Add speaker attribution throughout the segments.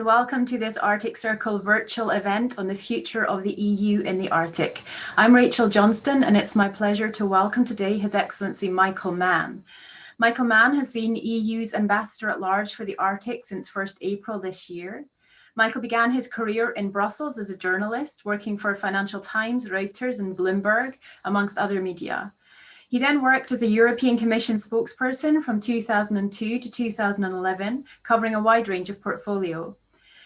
Speaker 1: and welcome to this Arctic Circle virtual event on the future of the EU in the Arctic. I'm Rachael Johnston, and it's my pleasure to welcome today His Excellency Michael Mann. Michael Mann has been EU's Ambassador at Large for the Arctic since 1st April this year. Michael began his career in Brussels as a journalist, working for Financial Times, Reuters and Bloomberg, amongst other media. He then worked as a European Commission spokesperson from 2002 to 2011, covering a wide range of portfolio.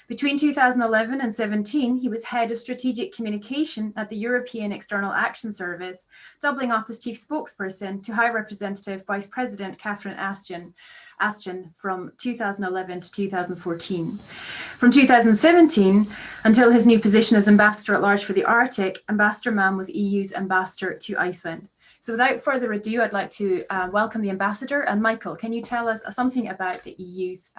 Speaker 1: Between 2011 and 17, he was head of strategic communication at the European External Action Service, doubling up as chief spokesperson to High Representative Vice President Catherine Ashton from 2011 to 2014. From 2017 until his new position as Ambassador at Large for the Arctic, Ambassador Mann was EU's ambassador to Iceland. So without further ado, I'd like to welcome the Ambassador. And Michael, can you tell us something about the EU's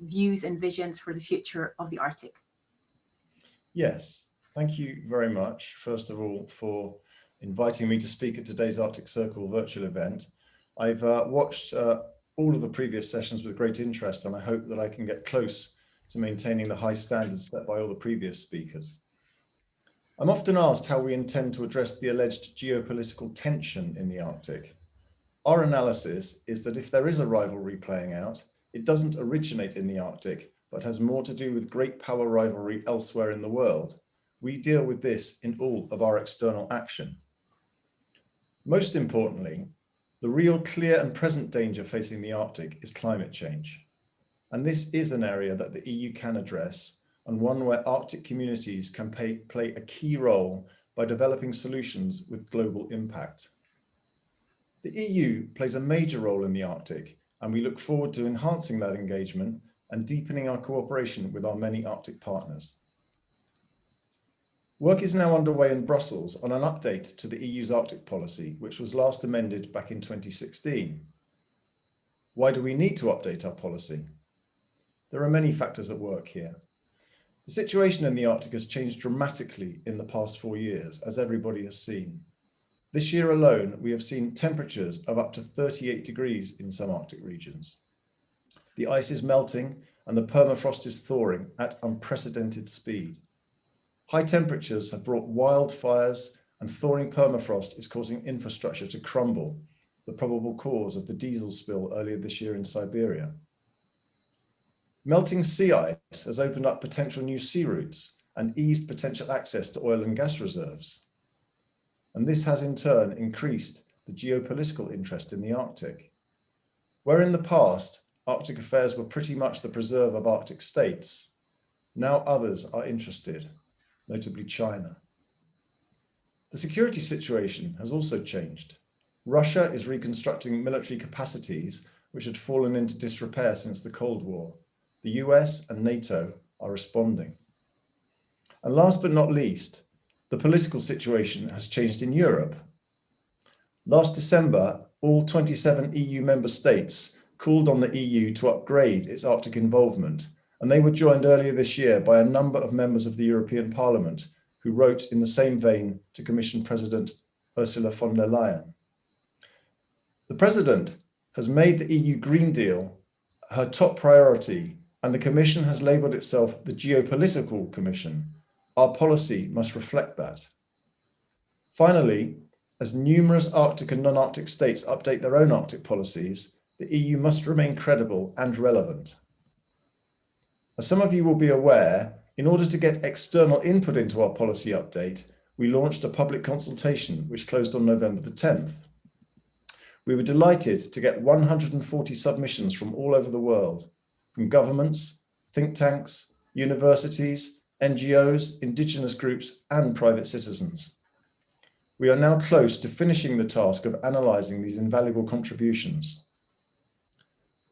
Speaker 1: views and visions for the future of the Arctic?
Speaker 2: Yes, thank you very much, first of all, for inviting me to speak at today's Arctic Circle virtual event. I've watched all of the previous sessions with great interest, and I hope that I can get close to maintaining the high standards set by all the previous speakers. I'm often asked how we intend to address the alleged geopolitical tension in the Arctic. Our analysis is that if there is a rivalry playing out, it doesn't originate in the Arctic, but has more to do with great power rivalry elsewhere in the world. We deal with this in all of our external action. Most importantly, the real clear and present danger facing the Arctic is climate change. And this is an area that the EU can address, and one where Arctic communities can play a key role by developing solutions with global impact. The EU plays a major role in the Arctic, and we look forward to enhancing that engagement and deepening our cooperation with our many Arctic partners. Work is now underway in Brussels on an update to the EU's Arctic policy, which was last amended back in 2016. Why do we need to update our policy? There are many factors at work here. The situation in the Arctic has changed dramatically in the past 4 years, as everybody has seen. This year alone, we have seen temperatures of up to 38 degrees in some Arctic regions. The ice is melting and the permafrost is thawing at unprecedented speed. High temperatures have brought wildfires, and thawing permafrost is causing infrastructure to crumble, the probable cause of the diesel spill earlier this year in Siberia. Melting sea ice has opened up potential new sea routes and eased potential access to oil and gas reserves. And this has in turn increased the geopolitical interest in the Arctic. Where in the past, Arctic affairs were pretty much the preserve of Arctic states, now others are interested, notably China. The security situation has also changed. Russia is reconstructing military capacities which had fallen into disrepair since the Cold War. The US and NATO are responding. And last but not least, the political situation has changed in Europe. Last December, all 27 EU member states called on the EU to upgrade its Arctic involvement, and they were joined earlier this year by a number of members of the European Parliament who wrote in the same vein to Commission President Ursula von der Leyen. The President has made the EU Green Deal her top priority, and the Commission has labelled itself the Geopolitical Commission. Our policy must reflect that. Finally, as numerous Arctic and non-Arctic states update their own Arctic policies, the EU must remain credible and relevant. As some of you will be aware, in order to get external input into our policy update, we launched a public consultation which closed on November the 10th. We were delighted to get 140 submissions from all over the world, from governments, think tanks, universities, NGOs, Indigenous groups, and private citizens. We are now close to finishing the task of analysing these invaluable contributions.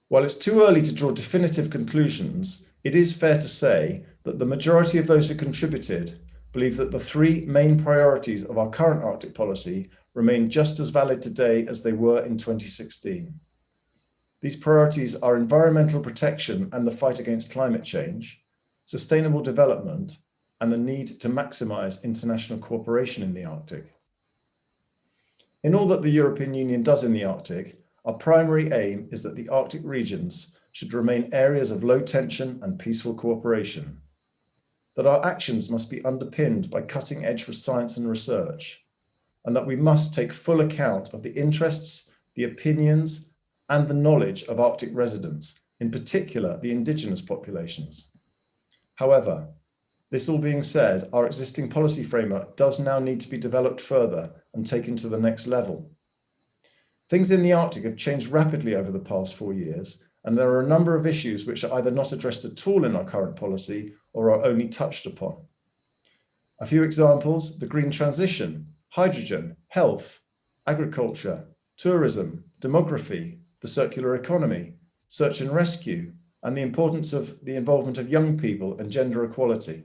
Speaker 2: While it's too early to draw definitive conclusions, it is fair to say that the majority of those who contributed believe that the three main priorities of our current Arctic policy remain just as valid today as they were in 2016. These priorities are environmental protection and the fight against climate change, sustainable development, and the need to maximise international cooperation in the Arctic. In all that the European Union does in the Arctic, our primary aim is that the Arctic regions should remain areas of low tension and peaceful cooperation, that our actions must be underpinned by cutting-edge science and research, and that we must take full account of the interests, the opinions, and the knowledge of Arctic residents, in particular the indigenous populations. However, this all being said, our existing policy framework does now need to be developed further and taken to the next level. Things in the Arctic have changed rapidly over the past 4 years, and there are a number of issues which are either not addressed at all in our current policy or are only touched upon. A few examples: the green transition, hydrogen, health, agriculture, tourism, demography, the circular economy, search and rescue, and the importance of the involvement of young people and gender equality.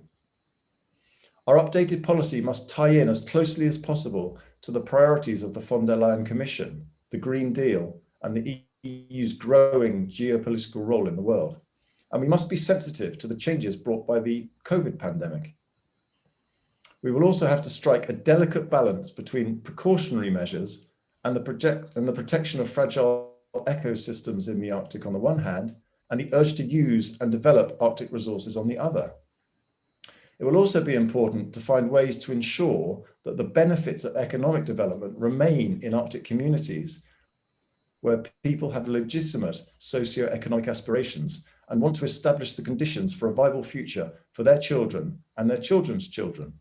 Speaker 2: Our updated policy must tie in as closely as possible to the priorities of the von der Leyen Commission, the Green Deal, and the EU's growing geopolitical role in the world. And we must be sensitive to the changes brought by the COVID pandemic. We will also have to strike a delicate balance between precautionary measures and the protection of fragile ecosystems in the Arctic on the one hand, and the urge to use and develop Arctic resources on the other. It will also be important to find ways to ensure that the benefits of economic development remain in Arctic communities where people have legitimate socio-economic aspirations and want to establish the conditions for a viable future for their children and their children's children.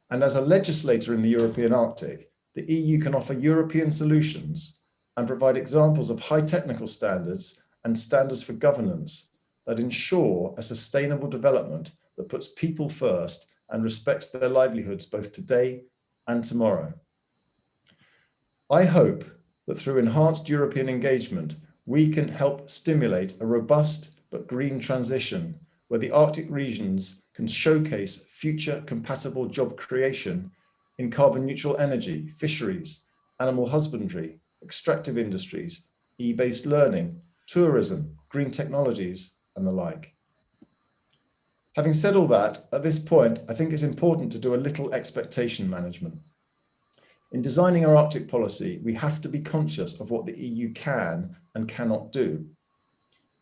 Speaker 2: And as a legislator in the European Arctic, the EU can offer European solutions and provide examples of high technical standards and standards for governance that ensure a sustainable development that puts people first and respects their livelihoods both today and tomorrow. I hope that through enhanced European engagement, we can help stimulate a robust but green transition where the Arctic regions can showcase future compatible job creation in carbon neutral energy, fisheries, animal husbandry, extractive industries, e-based learning, tourism, green technologies, and the like. Having said all that, at this point, I think it's important to do a little expectation management. In designing our Arctic policy, we have to be conscious of what the EU can and cannot do.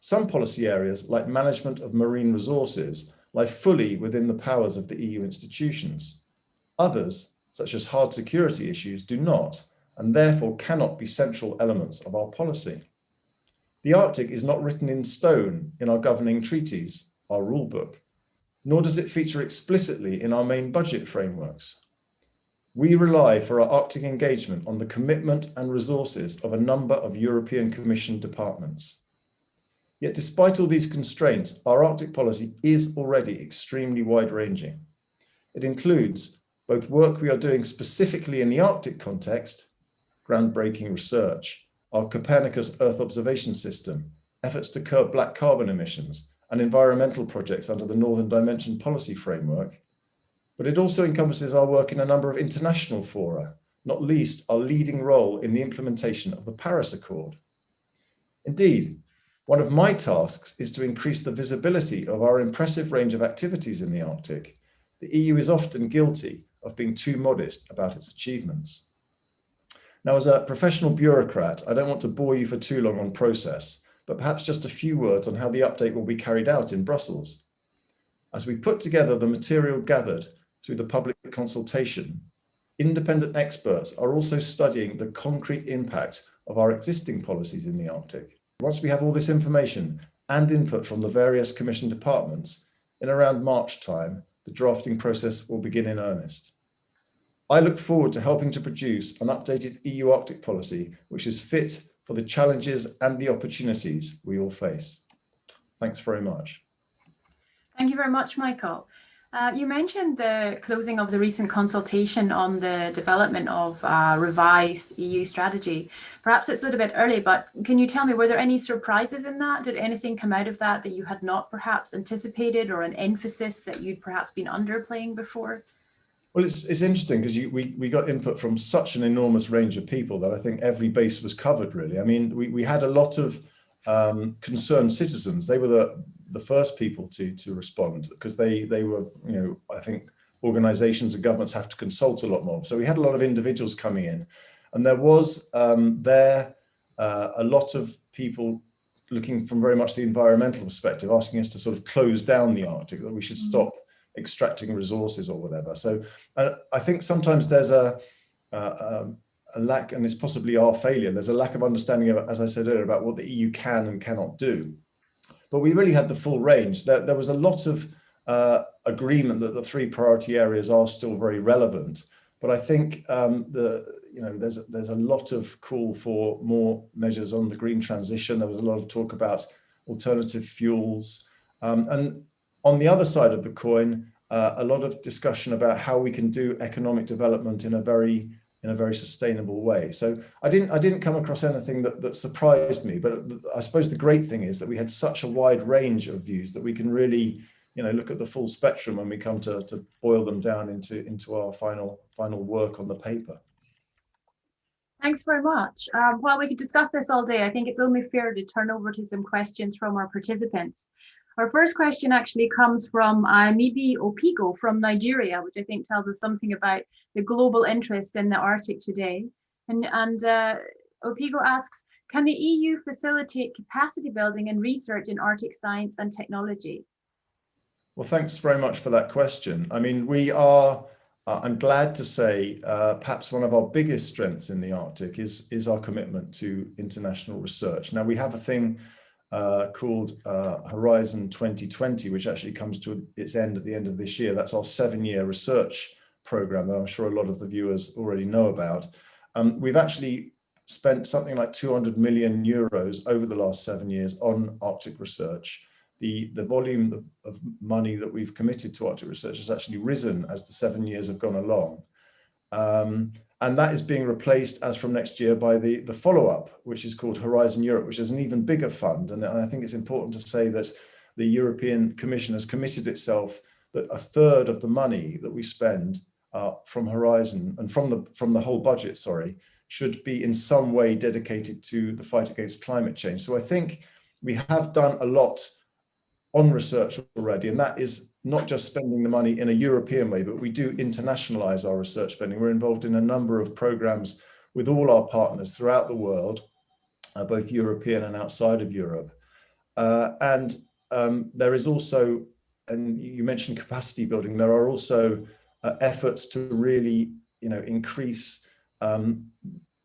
Speaker 2: Some policy areas, like management of marine resources, lie fully within the powers of the EU institutions. Others, such as hard security issues, do not, and therefore cannot be central elements of our policy. The Arctic is not written in stone in our governing treaties, our rulebook, nor does it feature explicitly in our main budget frameworks. We rely for our Arctic engagement on the commitment and resources of a number of European Commission departments. Yet despite all these constraints, our Arctic policy is already extremely wide-ranging. It includes both work we are doing specifically in the Arctic context, groundbreaking research, our Copernicus Earth observation system, efforts to curb black carbon emissions, and environmental projects under the Northern Dimension policy framework. But it also encompasses our work in a number of international fora, not least our leading role in the implementation of the Paris Accord. Indeed, one of my tasks is to increase the visibility of our impressive range of activities in the Arctic. The EU is often guilty of being too modest about its achievements. Now, as a professional bureaucrat, I don't want to bore you for too long on process, but perhaps just a few words on how the update will be carried out in Brussels. As we put together the material gathered through the public consultation, independent experts are also studying the concrete impact of our existing policies in the Arctic. Once we have all this information and input from the various Commission departments, in around March time, the drafting process will begin in earnest. I look forward to helping to produce an updated EU Arctic policy which is fit for the challenges and the opportunities we all face. Thanks very much.
Speaker 1: Thank you very much, Michael. You mentioned the closing of the recent consultation on the development of revised EU strategy. Perhaps it's a little bit early, but can you tell me, were there any surprises in that? Did anything come out of that that you had not perhaps anticipated, or an emphasis that you'd perhaps been underplaying before?
Speaker 2: Well, it's interesting because we got input from such an enormous range of people that I think every base was covered, really. I mean, we had a lot of concerned citizens. They were the first people to respond, because they were, I think organizations and governments have to consult a lot more. So we had a lot of individuals coming in, and there was a lot of people looking from very much the environmental perspective, asking us to sort of close down the Arctic, that we should stop extracting resources or whatever. So I think sometimes there's a lack, and it's possibly our failure, there's a lack of understanding of, as I said earlier, about what the EU can and cannot do. But we really had the full range. There was a lot of agreement that the 3 priority areas are still very relevant. But I think there's a lot of call for more measures on the green transition. There was a lot of talk about alternative fuels. And on the other side of the coin, a lot of discussion about how we can do economic development in a very sustainable way. So I didn't come across anything that surprised me, but I suppose the great thing is that we had such a wide range of views that we can really, look at the full spectrum when we come to boil them down into our final work on the paper.
Speaker 1: Thanks very much. While we could discuss this all day, I think it's only fair to turn over to some questions from our participants. Our first question actually comes from Mibi Opigo from Nigeria, which I think tells us something about the global interest in the Arctic today. And Opigo asks, can the EU facilitate capacity building and research in Arctic science and technology?
Speaker 2: Well, thanks very much for that question. I mean, we are, I'm glad to say, perhaps one of our biggest strengths in the Arctic is our commitment to international research. Now, we have a thing called Horizon 2020, which actually comes to its end at the end of this year. That's our 7-year research program that I'm sure a lot of the viewers already know about. We've actually spent something like 200 million euros over the last 7 years on Arctic research. The volume of money that we've committed to Arctic research has actually risen as the 7 years have gone along. And that is being replaced as from next year by the follow-up, which is called Horizon Europe, which is an even bigger fund. And I think it's important to say that the European Commission has committed itself that 1/3 of the money that we spend from Horizon and from the whole budget, should be in some way dedicated to the fight against climate change. So I think we have done a lot on research already, and that is not just spending the money in a European way, but we do internationalize our research spending. We're involved in a number of programs with all our partners throughout the world, both European and outside of Europe. There is also, and you mentioned capacity building, there are also efforts to really, increase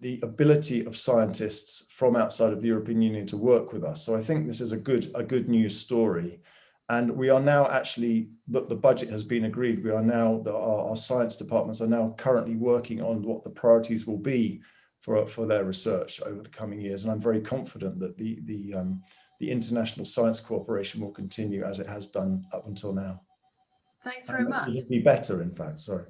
Speaker 2: the ability of scientists from outside of the European Union to work with us. So I think this is a good news story. And we are now actually, the budget has been agreed. We are now, our science departments are now currently working on what the priorities will be for their research over the coming years. And I'm very confident that the international science cooperation will continue as it has done up until now.
Speaker 1: Thanks very much.
Speaker 2: It'll be better, in fact, sorry.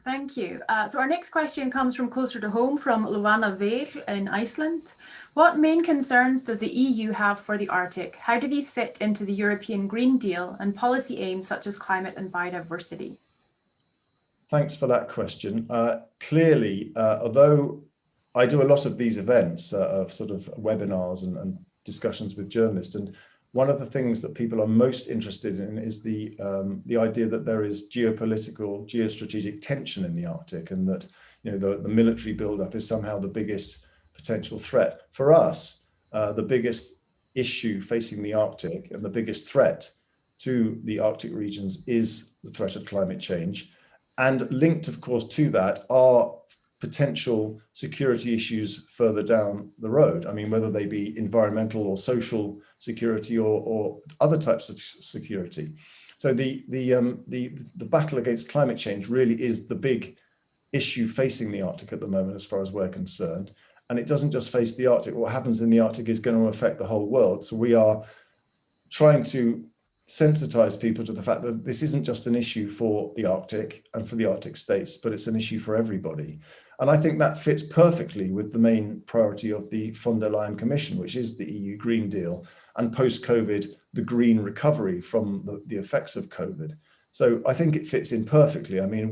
Speaker 1: Thank you. So our next question comes from closer to home, from Luana Veil in Iceland. What main concerns does the EU have for the Arctic? How do these fit into the European Green Deal and policy aims such as climate and biodiversity?
Speaker 2: Thanks for that question. Clearly, although I do a lot of these events of sort of webinars and discussions with journalists, and one of the things that people are most interested in is the idea that there is geopolitical, geostrategic tension in the Arctic, and that the military buildup is somehow the biggest potential threat. For us, the biggest issue facing the Arctic and the biggest threat to the Arctic regions is the threat of climate change. And linked, of course, to that are potential security issues further down the road. I mean, whether they be environmental or social security or other types of security. So the battle against climate change really is the big issue facing the Arctic at the moment, as far as we're concerned. And it doesn't just face the Arctic. What happens in the Arctic is going to affect the whole world. So we are trying to sensitize people to the fact that this isn't just an issue for the Arctic and for the Arctic states, but it's an issue for everybody. And I think that fits perfectly with the main priority of the von der Leyen Commission, which is the EU Green Deal, and post-COVID, the green recovery from the effects of COVID. So I think it fits in perfectly. I mean,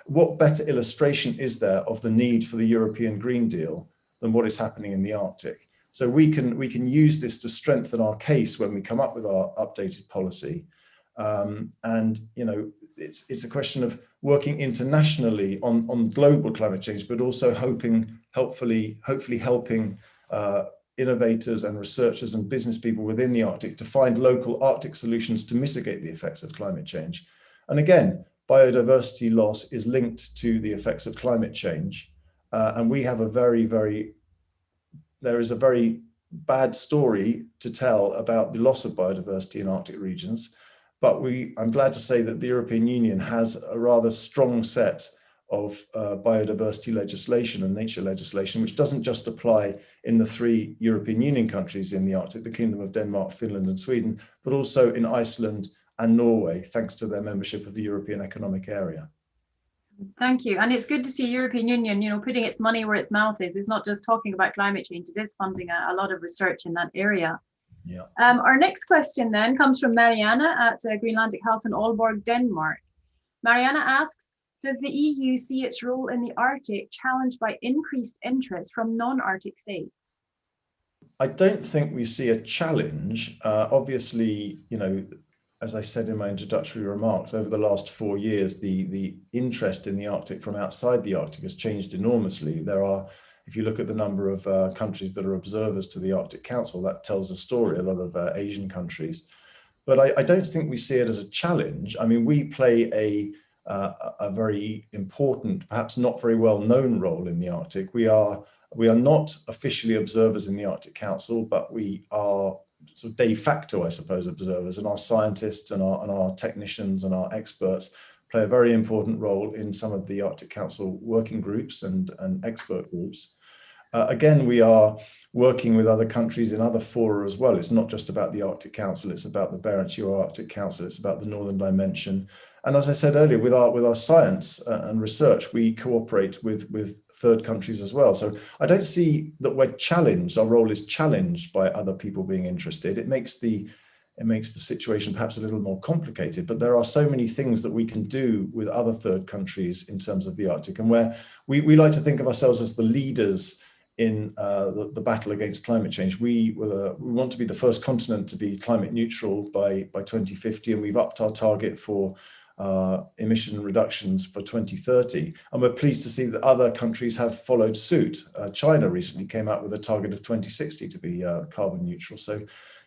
Speaker 2: what better illustration is there of the need for the European Green Deal than what is happening in the Arctic? So we can use this to strengthen our case when we come up with our updated policy. It's a question of working internationally on global climate change, but also hopefully helping innovators and researchers and business people within the Arctic to find local Arctic solutions to mitigate the effects of climate change. And again, biodiversity loss is linked to the effects of climate change. And we have there is a very bad story to tell about the loss of biodiversity in Arctic regions. But I'm glad to say that the European Union has a rather strong set of biodiversity legislation and nature legislation, which doesn't just apply in the 3 European Union countries in the Arctic, the Kingdom of Denmark, Finland, and Sweden, but also in Iceland and Norway, thanks to their membership of the European Economic Area.
Speaker 1: Thank you. And it's good to see European Union, putting its money where its mouth is. It's not just talking about climate change, it is funding a lot of research in that area.
Speaker 2: Yeah.
Speaker 1: Our next question then comes from Mariana at Greenlandic House in Aalborg, Denmark. Mariana asks, does the EU see its role in the Arctic challenged by increased interest from non-Arctic states?
Speaker 2: I don't think we see a challenge. Obviously, as I said in my introductory remarks, over the last 4 years, the interest in the Arctic from outside the Arctic has changed enormously. If you look at the number of countries that are observers to the Arctic Council, that tells a story, a lot of Asian countries. But I don't think we see it as a challenge. I mean, we play a very important, perhaps not very well known role in the Arctic. We are not officially observers in the Arctic Council, but we are sort of de facto, I suppose, observers, and our scientists and our technicians and our experts play a very important role in some of the Arctic Council working groups and expert groups. Again, we are working with other countries in other fora as well. It's not just about the Arctic Council, it's about the Barents Arctic Council, it's about the Northern Dimension. And as I said earlier, with our science and research, we cooperate with third countries as well. So I don't see that we're challenged, our role is challenged by other people being interested. It makes the situation perhaps a little more complicated, but there are so many things that we can do with other third countries in terms of the Arctic, and where we like to think of ourselves as the leaders in the battle against climate change. We want to be the first continent to be climate neutral by 2050, and we've upped our target for emission reductions for 2030. And we're pleased to see that other countries have followed suit. China recently came out with a target of 2060 to be carbon neutral. So,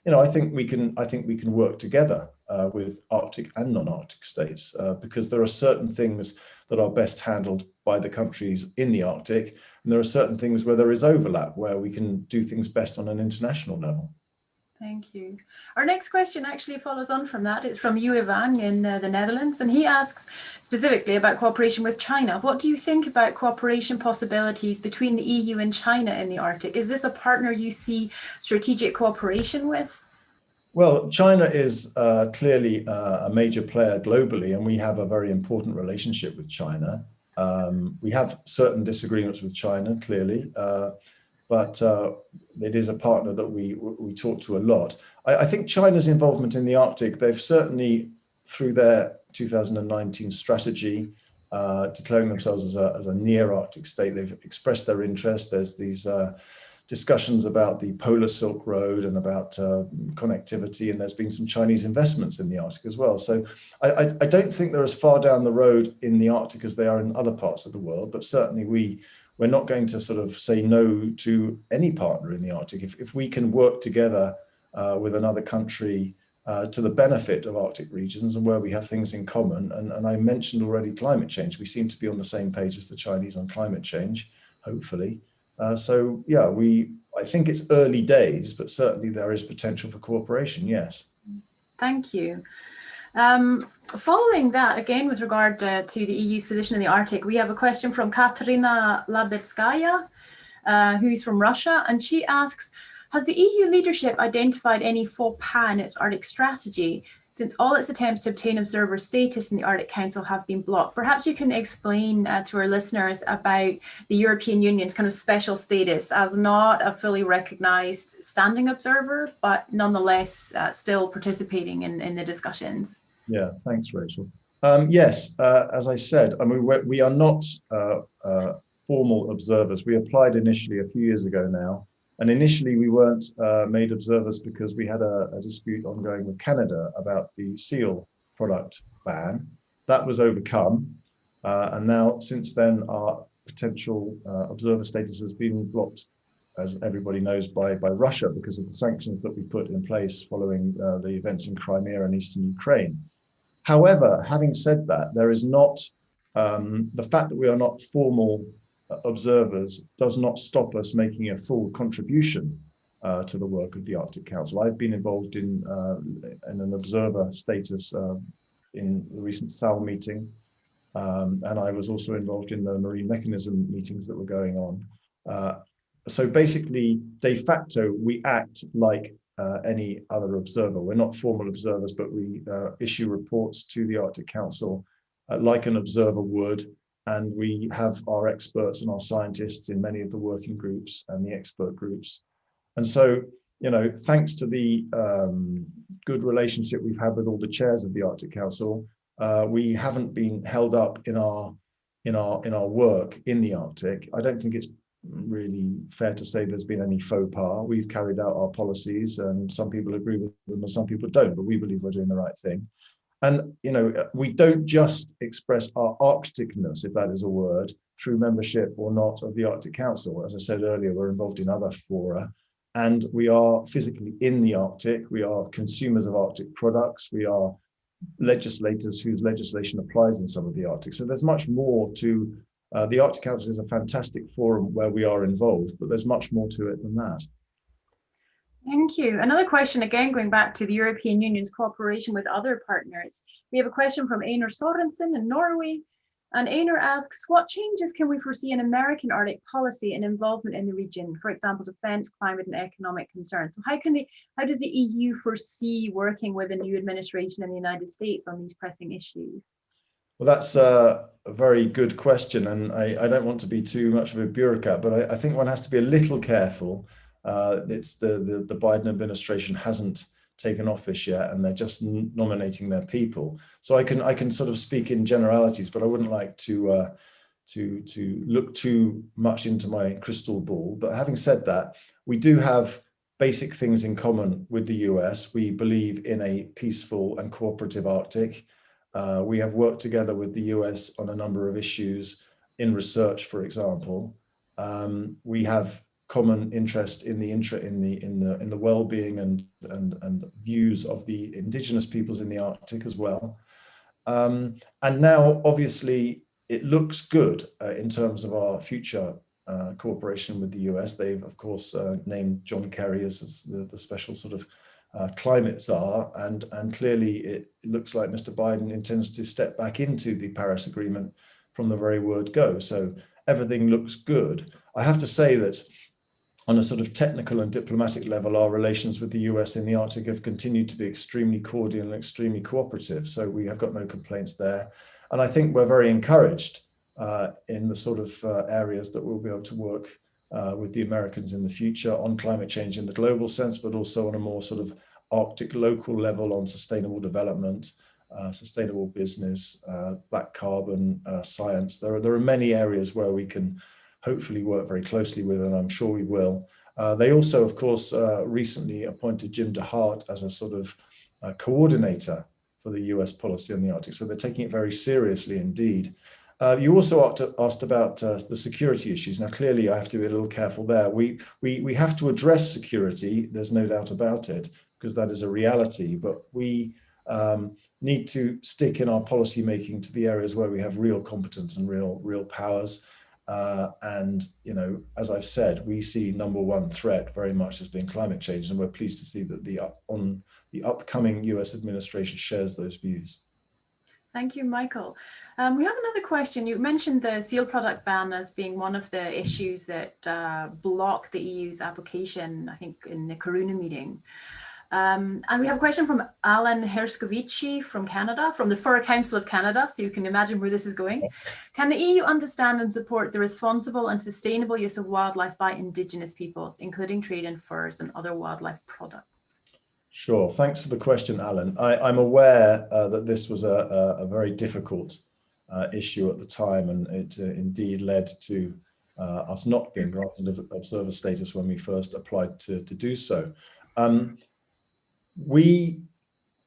Speaker 2: I think we can work together with Arctic and non-Arctic states because there are certain things that are best handled by the countries in the Arctic, and there are certain things where there is overlap, where we can do things best on an international level.
Speaker 1: Thank you. Our next question actually follows on from that. It's from Yue Wang in the Netherlands, and he asks specifically about cooperation with China. What do you think about cooperation possibilities between the EU and China in the Arctic? Is this a partner you see strategic cooperation with?
Speaker 2: Well, China is clearly a major player globally, and we have a very important relationship with China. We have certain disagreements with China, clearly, but it is a partner that we talk to a lot. I think China's involvement in the Arctic, they've certainly, through their 2019 strategy, declaring themselves as a near Arctic state, they've expressed their interest. There's these discussions about the Polar Silk Road and about connectivity, and there's been some Chinese investments in the Arctic as well. So I don't think they're as far down the road in the Arctic as they are in other parts of the world, but certainly we're not going to sort of say no to any partner in the Arctic. If we can work together with another country to the benefit of Arctic regions and where we have things in common, and I mentioned already climate change, we seem to be on the same page as the Chinese on climate change, hopefully. So yeah, I think it's early days, but certainly there is potential for cooperation, yes.
Speaker 1: Thank you. Following that, again, with regard to the EU's position in the Arctic, we have a question from Katerina Laberskaya, who's from Russia, and she asks, has the EU leadership identified any faux pas in its Arctic strategy, since all its attempts to obtain observer status in the Arctic Council have been blocked? Perhaps you can explain to our listeners about the European Union's kind of special status as not a fully recognized standing observer, but nonetheless still participating in the discussions.
Speaker 2: Yeah, thanks, Rachel. Yes, as I said, I mean, we are not formal observers. We applied initially a few years ago now. And initially, we weren't made observers because we had a dispute ongoing with Canada about the seal product ban. That was overcome. And now, since then, our potential observer status has been blocked as everybody knows, by Russia because of the sanctions that we put in place following the events in Crimea and eastern Ukraine. However, having said that, there is not, the fact that we are not formal observers does not stop us making a full contribution to the work of the Arctic Council. I've been involved in an observer status in the recent SAL meeting, and I was also involved in the marine mechanism meetings that were going on. So basically, de facto, we act like any other observer. We're not formal observers, but we issue reports to the Arctic Council like an observer would. And we have our experts and our scientists in many of the working groups and the expert groups. And so, you know, thanks to the good relationship we've had with all the chairs of the Arctic Council, we haven't been held up in our work in the Arctic. I don't think it's really fair to say there's been any faux pas. We've carried out our policies, and some people agree with them and some people don't, but we believe we're doing the right thing. And, you know, we don't just express our Arcticness, if that is a word, through membership or not of the Arctic Council. As I said earlier, we're involved in other fora, and we are physically in the Arctic. We are consumers of Arctic products. We are legislators whose legislation applies in some of the Arctic. So there's much more to, the Arctic Council is a fantastic forum where we are involved, but there's much more to it than that.
Speaker 1: Thank you. Another question, again, going back to the European Union's cooperation with other partners. We have a question from Einar Sorensen in Norway. And Einar asks, what changes can we foresee in American Arctic policy and involvement in the region? For example, defense, climate, and economic concerns. So how does the EU foresee working with a new administration in the United States on these pressing issues?
Speaker 2: Well, that's a very good question. And I don't want to be too much of a bureaucrat, but I think one has to be a little careful. It's the Biden administration hasn't taken office yet, and they're just nominating their people. So I can sort of speak in generalities, but I wouldn't like to look too much into my crystal ball. But having said that, we do have basic things in common with the US. We believe in a peaceful and cooperative Arctic. We have worked together with the US on a number of issues in research, for example. We have common interest in the well-being and views of the indigenous peoples in the Arctic as well. And now, obviously, it looks good in terms of our future cooperation with the US. They've, of course, named John Kerry as the special sort of climate czar, and clearly it looks like Mr. Biden intends to step back into the Paris Agreement from the very word go. So everything looks good. I have to say that on a sort of technical and diplomatic level, our relations with the US in the Arctic have continued to be extremely cordial and extremely cooperative. So we have got no complaints there. And I think we're very encouraged in the sort of areas that we'll be able to work with the Americans in the future on climate change in the global sense, but also on a more sort of Arctic local level on sustainable development, sustainable business, black carbon, science. There are many areas where we can hopefully work very closely with, and I'm sure we will. They also, of course, recently appointed Jim DeHart as a sort of coordinator for the US policy on the Arctic. So they're taking it very seriously indeed. You also asked about the security issues. Now, clearly, I have to be a little careful there. We have to address security, there's no doubt about it, because that is a reality, but we need to stick in our policy making to the areas where we have real competence and real powers. And, you know, as I've said, we see number one threat very much as being climate change, and we're pleased to see that the upcoming US administration shares those views.
Speaker 1: Thank you, Michael. We have another question. You mentioned the seal product ban as being one of the issues that blocked the EU's application, I think, in the Corona meeting. And we have a question from Alan Herscovici from Canada, from the Fur Council of Canada, so you can imagine where this is going. Can the EU understand and support the responsible and sustainable use of wildlife by Indigenous peoples, including trade in furs and other wildlife products?
Speaker 2: Sure, thanks for the question, Alan. I'm aware that this was a very difficult issue at the time, and it indeed led to us not being granted observer status when we first applied to do so. We,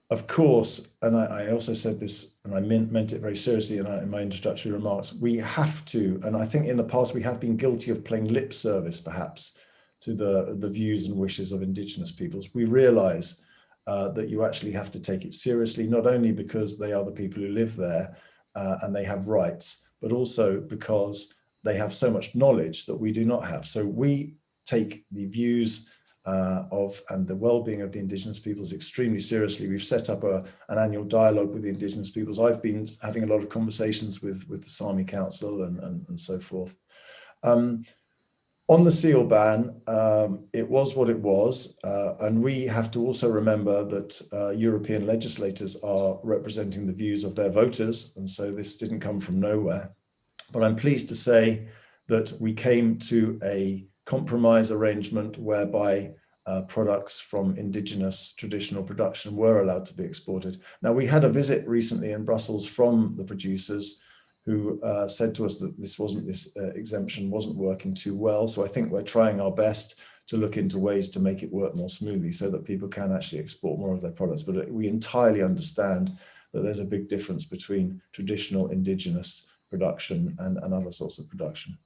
Speaker 2: of course, and I also said this, and I meant it very seriously in my introductory remarks, we have to, and I think in the past we have been guilty of playing lip service, perhaps, to the views and wishes of Indigenous peoples. We realize that you actually have to take it seriously, not only because they are the people who live there and they have rights, but also because they have so much knowledge that we do not have. So we take the views of and the well-being of the Indigenous peoples extremely seriously. We've set up an annual dialogue with the Indigenous peoples. I've been having a lot of conversations with the Sami Council and so forth. On the seal ban, it was what it was, and we have to also remember that European legislators are representing the views of their voters, and so this didn't come from nowhere. But I'm pleased to say that we came to a compromise arrangement whereby products from Indigenous traditional production were allowed to be exported. Now, we had a visit recently in Brussels from the producers who said to us that this exemption wasn't working too well. So I think we're trying our best to look into ways to make it work more smoothly so that people can actually export more of their products. But we entirely understand that there's a big difference between traditional Indigenous production and other sorts of production.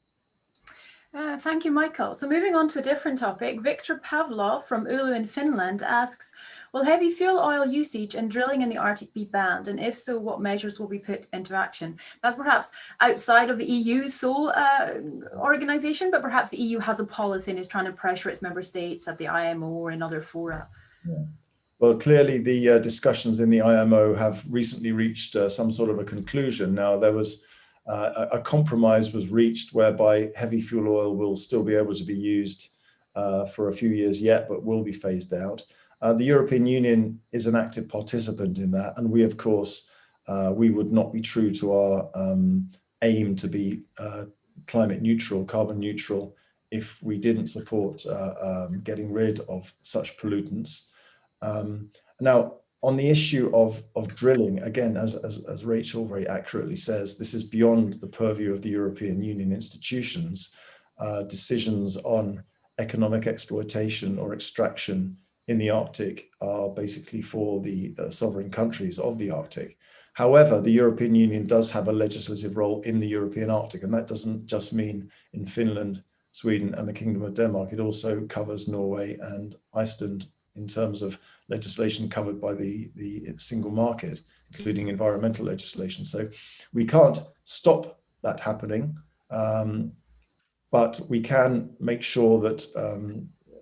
Speaker 1: Thank you, Michael. So moving on to a different topic, Victor Pavlov from Oulu in Finland asks, will heavy fuel oil usage and drilling in the Arctic be banned? And if so, what measures will be put into action? That's perhaps outside of the EU's sole organisation, but perhaps the EU has a policy and is trying to pressure its member states at the IMO or in other fora.
Speaker 2: Yeah. Well, clearly the discussions in the IMO have recently reached some sort of a conclusion. Now, there was a compromise was reached whereby heavy fuel oil will still be able to be used for a few years yet, but will be phased out. The European Union is an active participant in that, and we, of course, we would not be true to our aim to be climate neutral, carbon neutral, if we didn't support getting rid of such pollutants. Now, on the issue of drilling, again, as Rachel very accurately says, this is beyond the purview of the European Union institutions. Decisions on economic exploitation or extraction in the Arctic are basically for the sovereign countries of the Arctic. However, the European Union does have a legislative role in the European Arctic, and that doesn't just mean in Finland, Sweden, and the Kingdom of Denmark. It also covers Norway and Iceland in terms of legislation covered by the single market, including environmental legislation. So we can't stop that happening, but we can make sure that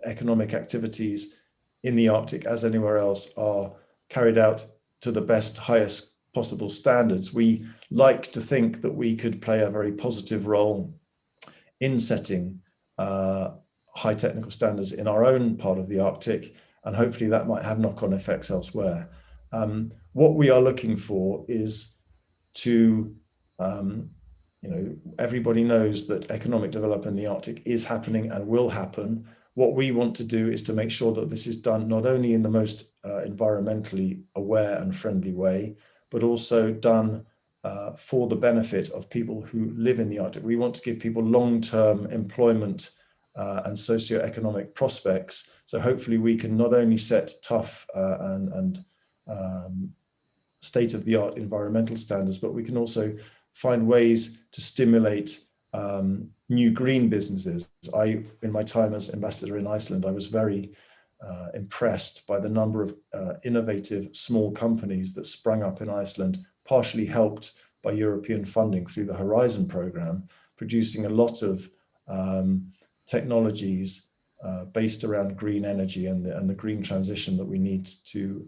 Speaker 2: economic activities in the Arctic, as anywhere else, are carried out to the best, highest possible standards. We like to think that we could play a very positive role in setting high technical standards in our own part of the Arctic, and hopefully that might have knock-on effects elsewhere. What we are looking for is to, everybody knows that economic development in the Arctic is happening and will happen. What we want to do is to make sure that this is done not only in the most environmentally aware and friendly way, but also done for the benefit of people who live in the Arctic. We want to give people long-term employment and socioeconomic prospects. So hopefully we can not only set tough and state-of-the-art environmental standards, but we can also find ways to stimulate new green businesses. In my time as ambassador in Iceland, I was very impressed by the number of innovative small companies that sprung up in Iceland, partially helped by European funding through the Horizon program, producing a lot of technologies based around green energy and the green transition that we need to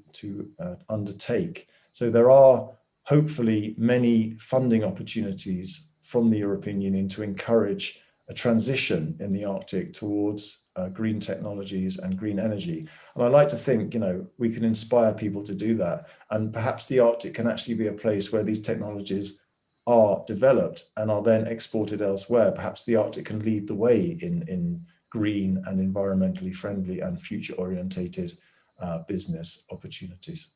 Speaker 2: undertake. So there are hopefully many funding opportunities from the European Union to encourage a transition in the Arctic towards green technologies and green energy. And I like to think, we can inspire people to do that. And perhaps the Arctic can actually be a place where these technologies are developed and are then exported elsewhere. Perhaps the Arctic can lead the way in green and environmentally friendly and future orientated business opportunities.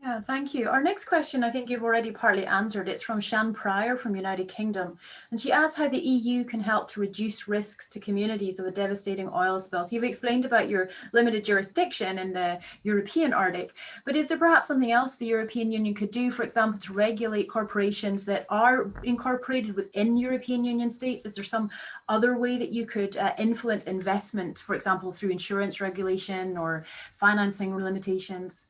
Speaker 1: Yeah, thank you. Our next question, I think you've already partly answered. It's from Shan Pryor from United Kingdom. And she asks how the EU can help to reduce risks to communities of a devastating oil spill. So you've explained about your limited jurisdiction in the European Arctic, but is there perhaps something else the European Union could do, for example, to regulate corporations that are incorporated within European Union states? Is there some other way that you could influence investment, for example, through insurance regulation or financing limitations?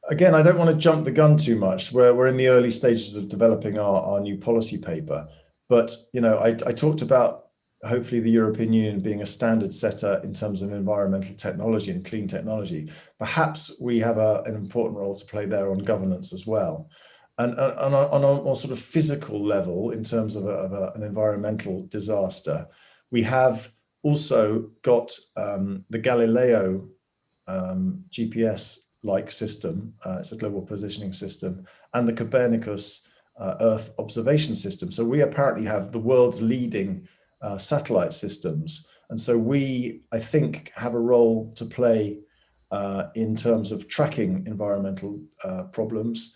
Speaker 2: Again, I don't want to jump the gun too much. We're in the early stages of developing our new policy paper. But, I talked about hopefully the European Union being a standard setter in terms of environmental technology and clean technology. Perhaps we have an important role to play there on governance as well. And on a more sort of physical level, in terms of an environmental disaster, we have also got the Galileo GPS-like system. It's a global positioning system, and the Copernicus Earth observation system. So we apparently have the world's leading satellite systems. And so we, I think, have a role to play in terms of tracking environmental problems,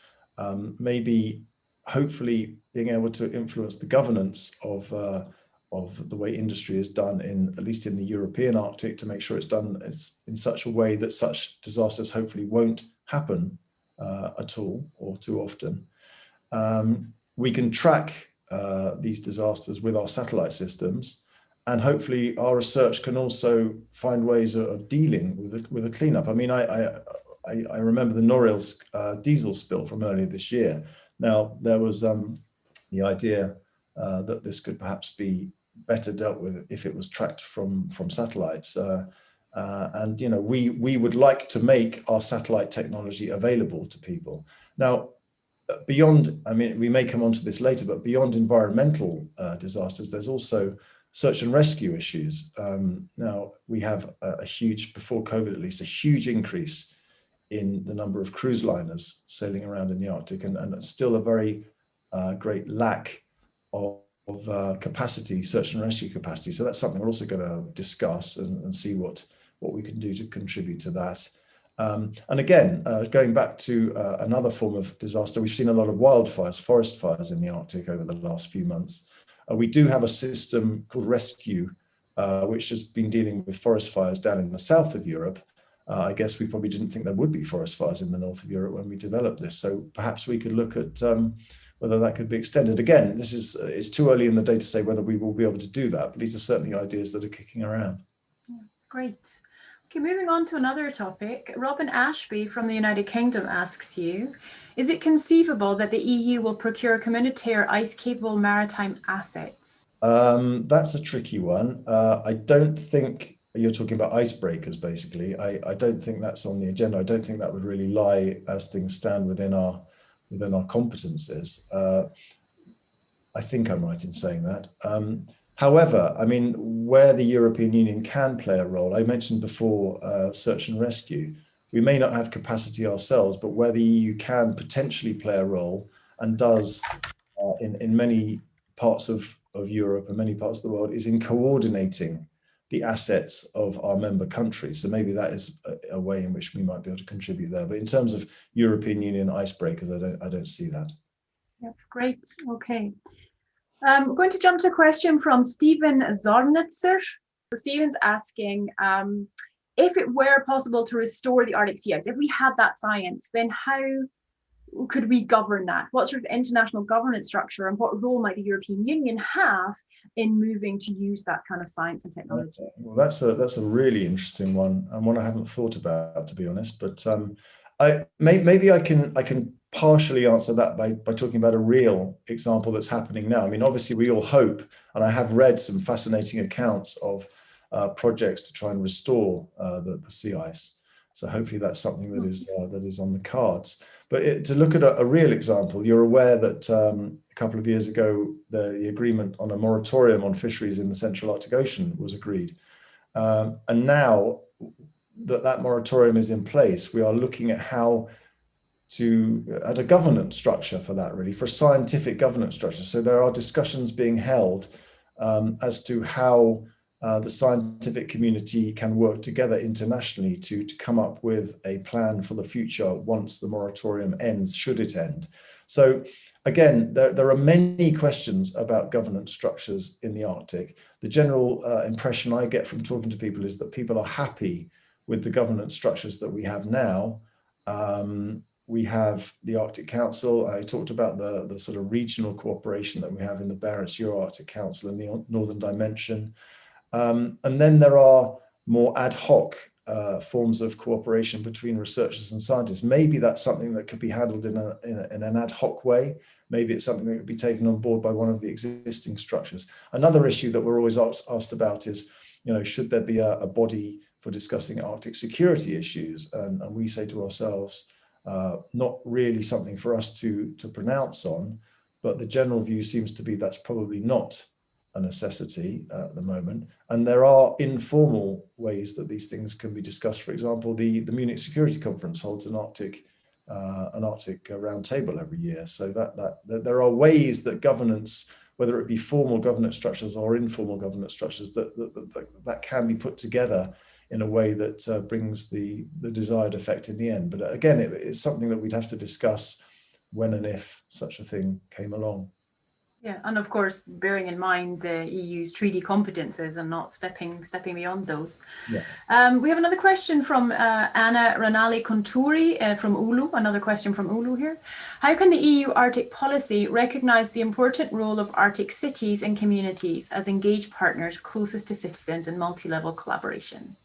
Speaker 2: maybe hopefully being able to influence the governance of the way industry is done at least in the European Arctic, to make sure it's done in such a way that such disasters hopefully won't happen at all or too often. We can track these disasters with our satellite systems, and hopefully our research can also find ways of dealing with a cleanup. I mean, I remember the Norilsk diesel spill from earlier this year. Now, there was the idea that this could perhaps be better dealt with if it was tracked from satellites. And we would like to make our satellite technology available to people. Now, beyond, I mean, we may come on to this later, but beyond environmental disasters, there's also search and rescue issues. Now, we have a huge, before COVID at least, a huge increase in the number of cruise liners sailing around in the Arctic, and still a very great lack of capacity, search and rescue capacity. So that's something we're also going to discuss and see what we can do to contribute to that. And again, going back to another form of disaster, we've seen a lot of wildfires, forest fires in the Arctic over the last few months. We do have a system called Rescue, which has been dealing with forest fires down in the south of Europe. I guess we probably didn't think there would be forest fires in the north of Europe when we developed this. So perhaps we could look at whether that could be extended. Again, it's too early in the day to say whether we will be able to do that, but these are certainly ideas that are kicking around.
Speaker 1: Yeah, great. Okay, moving on to another topic. Robin Ashby from the United Kingdom asks you, is it conceivable that the EU will procure communautaire ice-capable maritime assets?
Speaker 2: That's a tricky one. I don't think you're talking about icebreakers, basically. I don't think that's on the agenda. I don't think that would really lie as things stand within our competences. I think I'm right in saying that. However, I mean, where the European Union can play a role, I mentioned before search and rescue. We may not have capacity ourselves, but where the EU can potentially play a role, and does in many parts of Europe and many parts of the world, is in coordinating the assets of our member countries. So maybe that is a way in which we might be able to contribute there. But in terms of European Union icebreakers, I don't see that.
Speaker 1: Yep, great. Okay. I'm going to jump to a question from Stephen Zornitzer. Stephen's asking, if it were possible to restore the Arctic sea ice, if we had that science, then how could we govern that? What sort of international governance structure, and what role might the European Union have in moving to use that kind of science and technology?
Speaker 2: Well, that's a really interesting one, and one I haven't thought about, to be honest. But maybe I can partially answer that by talking about a real example that's happening now. I mean, obviously we all hope, and I have read some fascinating accounts of projects to try and restore the sea ice. So hopefully that's something that is on the cards. But to look at a real example, you're aware that a couple of years ago, the agreement on a moratorium on fisheries in the Central Arctic Ocean was agreed. And now that moratorium is in place, we are looking at how at a governance structure for that, really, for a scientific governance structure. So there are discussions being held as to how the scientific community can work together internationally to come up with a plan for the future once the moratorium ends, should it end. So again, there are many questions about governance structures in the Arctic. The general impression I get from talking to people is that people are happy with the governance structures that we have now. We have the Arctic Council. I talked about the sort of regional cooperation that we have in the Barents Euro-Arctic Council and the Northern Dimension. And then there are more ad hoc forms of cooperation between researchers and scientists. Maybe that's something that could be handled in an ad hoc way. Maybe it's something that could be taken on board by one of the existing structures. Another issue that we're always asked about is, should there be a body for discussing Arctic security issues? And we say to ourselves, not really something for us to pronounce on, but the general view seems to be that's probably not a necessity at the moment. And there are informal ways that these things can be discussed. For example, the Munich Security Conference holds an Arctic roundtable every year. So that there are ways that governance, whether it be formal governance structures or informal governance structures, that can be put together in a way that brings the desired effect in the end. But again, it's something that we'd have to discuss when and if such a thing came along.
Speaker 1: Yeah, and of course, bearing in mind the EU's treaty competences and not stepping beyond those.
Speaker 2: Yeah.
Speaker 1: We have another question from Anna Ranali Konturi from Oulu, another question from Oulu here. How can the EU Arctic policy recognize the important role of Arctic cities and communities as engaged partners closest to citizens in multi-level collaboration?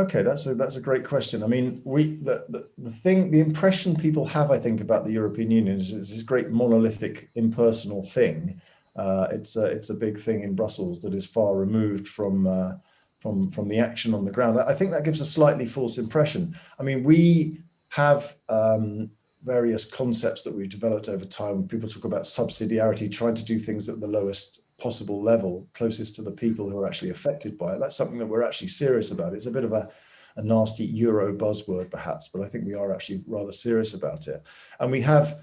Speaker 2: Okay, that's a great question. I mean, the impression people have, I think, about the European Union is this great monolithic, impersonal thing. It's a big thing in Brussels that is far removed from the action on the ground. I think that gives a slightly false impression. I mean, we have various concepts that we've developed over time. People talk about subsidiarity, trying to do things at the lowest possible level, closest to the people who are actually affected by it. That's something that we're actually serious about. It's a bit of a nasty Euro buzzword, perhaps, but I think we are actually rather serious about it. And we have,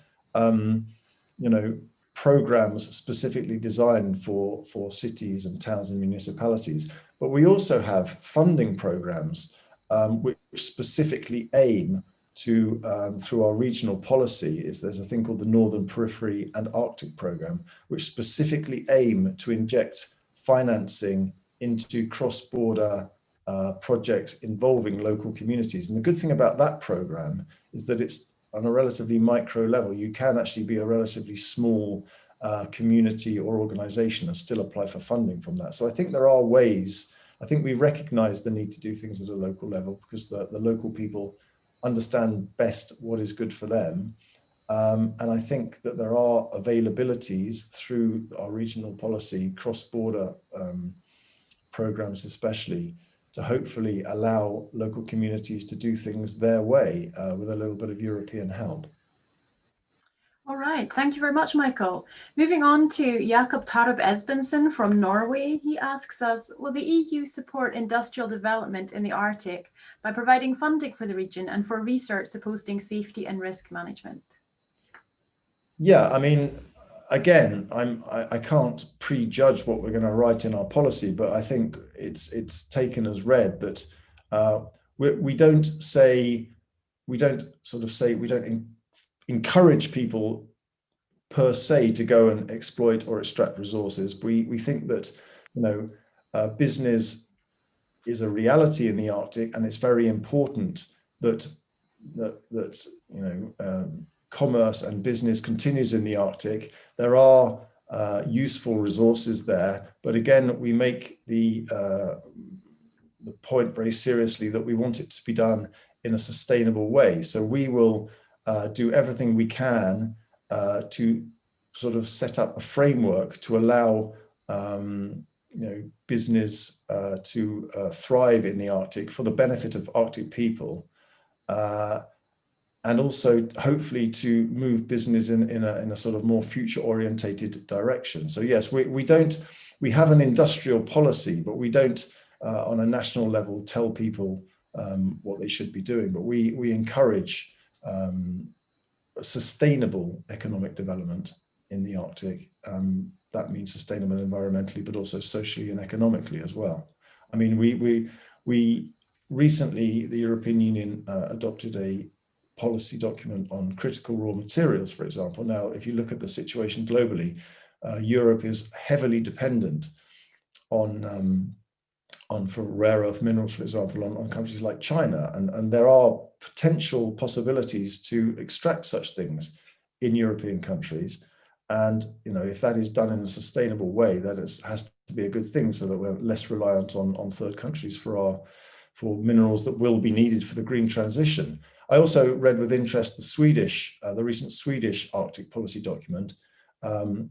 Speaker 2: programs specifically designed for cities and towns and municipalities. But we also have funding programs which specifically aim to, through our regional policy, there's a thing called the Northern Periphery and Arctic Programme, which specifically aim to inject financing into cross-border projects involving local communities. And the good thing about that programme is that it's on a relatively micro level. You can actually be a relatively small community or organisation and still apply for funding from that. So I think there are ways. I think we recognise the need to do things at a local level because the local people understand best what is good for them. And I think that there are availabilities through our regional policy, cross-border programs especially, to hopefully allow local communities to do things their way with a little bit of European help.
Speaker 1: All right, thank you very much, Michael. Moving on to Jakob Tarup Esbensen from Norway. He asks us, will the EU support industrial development in the Arctic by providing funding for the region and for research supporting safety and risk management?
Speaker 2: Yeah, I mean, again, I can't prejudge what we're going to write in our policy, but I think it's taken as read that we don't encourage people per se to go and exploit or extract resources. We think that business is a reality in the Arctic, and it's very important that commerce and business continues in the Arctic. There are useful resources there, but again, we make the point very seriously that we want it to be done in a sustainable way. So we will do everything we can to sort of set up a framework to allow business to thrive in the Arctic for the benefit of Arctic people, and also hopefully to move business in a sort of more future orientated direction. So yes, we have an industrial policy, but we don't on a national level tell people what they should be doing, but we encourage sustainable economic development in the Arctic. that means sustainable environmentally, but also socially and economically as well. I mean, we recently, the European Union adopted a policy document on critical raw materials, for example. Now, if you look at the situation globally, Europe is heavily dependent on for rare earth minerals, for example, on countries like China, and there are potential possibilities to extract such things in European countries. And if that is done in a sustainable way, that has to be a good thing, so that we're less reliant on third countries for minerals that will be needed for the green transition. I also read with interest the recent Swedish Arctic policy document,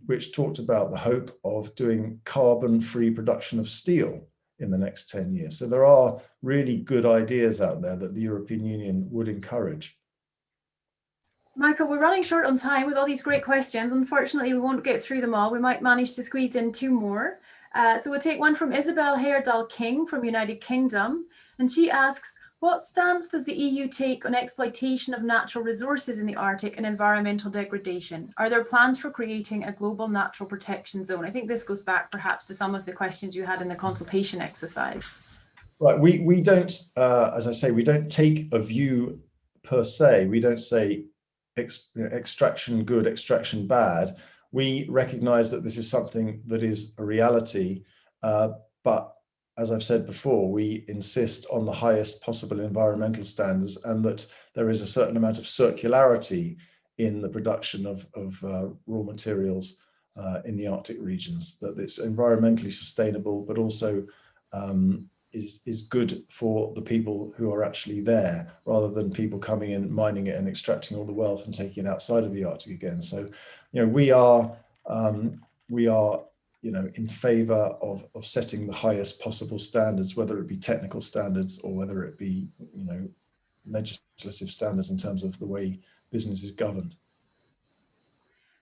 Speaker 2: which talked about the hope of doing carbon-free production of steel in the next 10 years. So there are really good ideas out there that the European Union would encourage.
Speaker 1: Michael, we're running short on time with all these great questions. Unfortunately, we won't get through them all. We might manage to squeeze in 2 more. So we'll take one from Isabel Heyerdahl King from United Kingdom. And she asks, what stance does the EU take on exploitation of natural resources in the Arctic and environmental degradation? Are there plans for creating a global natural protection zone? I think this goes back perhaps to some of the questions you had in the consultation exercise.
Speaker 2: Right, we don't, as I say, we don't take a view per se. We don't say extraction good, extraction bad. We recognize that this is something that is a reality, but as I've said before, we insist on the highest possible environmental standards, and that there is a certain amount of circularity in the production of raw materials in the Arctic regions, that it's environmentally sustainable, but also is good for the people who are actually there, rather than people coming in, mining it and extracting all the wealth and taking it outside of the Arctic again. So, we are in favor of setting the highest possible standards, whether it be technical standards or whether it be, legislative standards in terms of the way business is governed.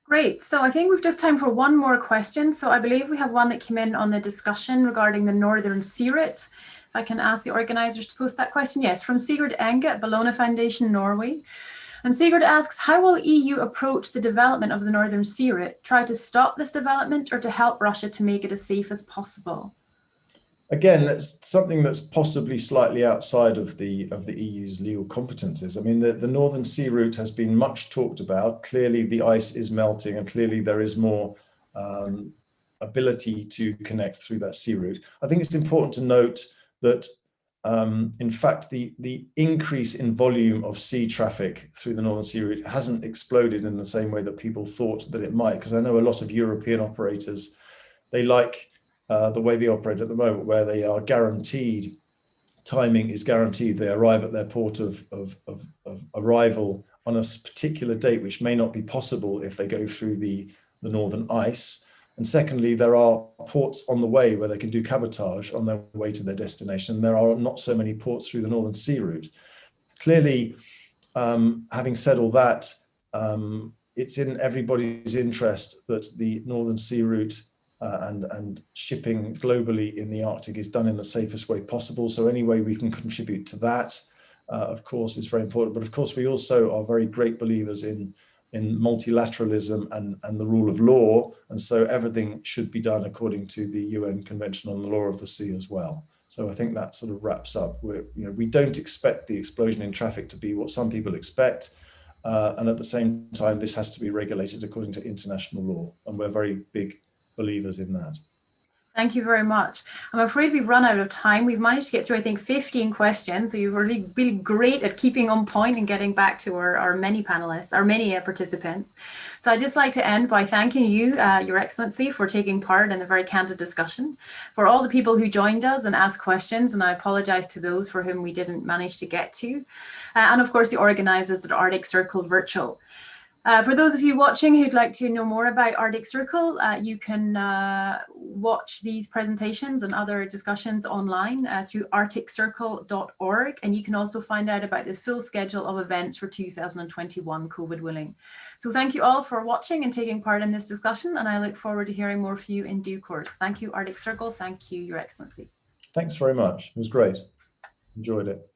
Speaker 1: Great. So I think we've just time for one more question. So I believe we have one that came in on the discussion regarding the Northern Sea Route. If I can ask the organisers to post that question. Yes, from Sigurd Enge at Bellona Foundation, Norway. And Sigurd asks, how will EU approach the development of the Northern Sea Route? Try to stop this development or to help Russia to make it as safe as possible?
Speaker 2: Again, that's something that's possibly slightly outside of the EU's legal competences. I mean, the Northern Sea Route has been much talked about. Clearly, the ice is melting, and clearly there is more ability to connect through that sea route. I think it's important to note that, in fact, the increase in volume of sea traffic through the Northern Sea Route hasn't exploded in the same way that people thought that it might, because I know a lot of European operators, they like the way they operate at the moment, where they are guaranteed, timing is guaranteed. They arrive at their port of arrival on a particular date, which may not be possible if they go through the northern ice. And secondly, there are ports on the way where they can do cabotage on their way to their destination. There are not so many ports through the Northern Sea Route. Clearly, having said all that, it's in everybody's interest that the Northern Sea Route and shipping globally in the Arctic is done in the safest way possible. So any way we can contribute to that, of course, is very important. But of course, we also are very great believers in multilateralism and the rule of law. And so everything should be done according to the UN Convention on the Law of the Sea as well. So I think that sort of wraps up. We don't expect the explosion in traffic to be what some people expect. And at the same time, this has to be regulated according to international law. And we're very big believers in that.
Speaker 1: Thank you very much. I'm afraid we've run out of time. We've managed to get through, I think, 15 questions. So you've really been great at keeping on point and getting back to our many panelists, our many participants. So I'd just like to end by thanking you, Your Excellency, for taking part in the very candid discussion, for all the people who joined us and asked questions, and I apologize to those for whom we didn't manage to get to, and of course the organisers at Arctic Circle Virtual. For those of you watching who'd like to know more about Arctic Circle, you can watch these presentations and other discussions online through arctic.circle.org, and you can also find out about the full schedule of events for 2021, COVID willing. So thank you all for watching and taking part in this discussion, and I look forward to hearing more from you in due course. Thank you, Arctic Circle. Thank you, Your Excellency.
Speaker 2: Thanks very much. It was great. Enjoyed it.